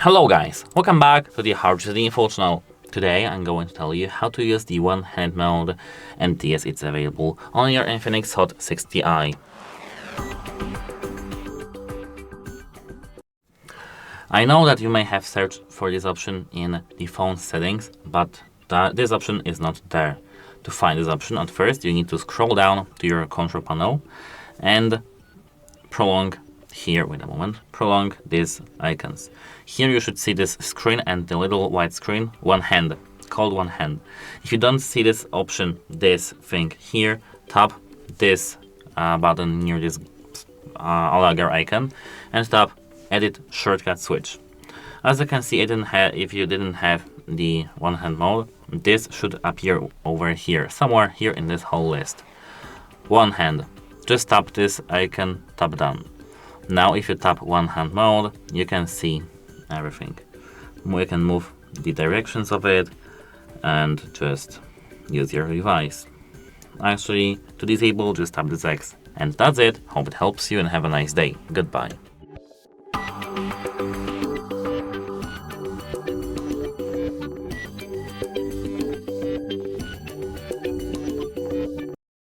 Hello guys, welcome back to the HardReset.Info channel. Today I'm going to tell you how to use the one-hand mode, and yes, it's available on your INFINIX Hot 60i. I know that you may have searched for this option in the phone settings, but this option is not there. To find this option, at first you need to scroll down to your control panel and prolong these icons. Here you should see this screen and the little white screen, one hand, called one hand. If you don't see this option, this thing here, tap this button near this alligator icon and tap edit shortcut switch. As you can see, if you didn't have the one hand mode, this should appear over here, somewhere here in this whole list. One hand, just tap this icon, tap done. Now if you tap one hand mode, you can see everything. We can move the directions of it and just use your device. Actually, to disable, just tap this X. And that's it. Hope it helps you and have a nice day. Goodbye.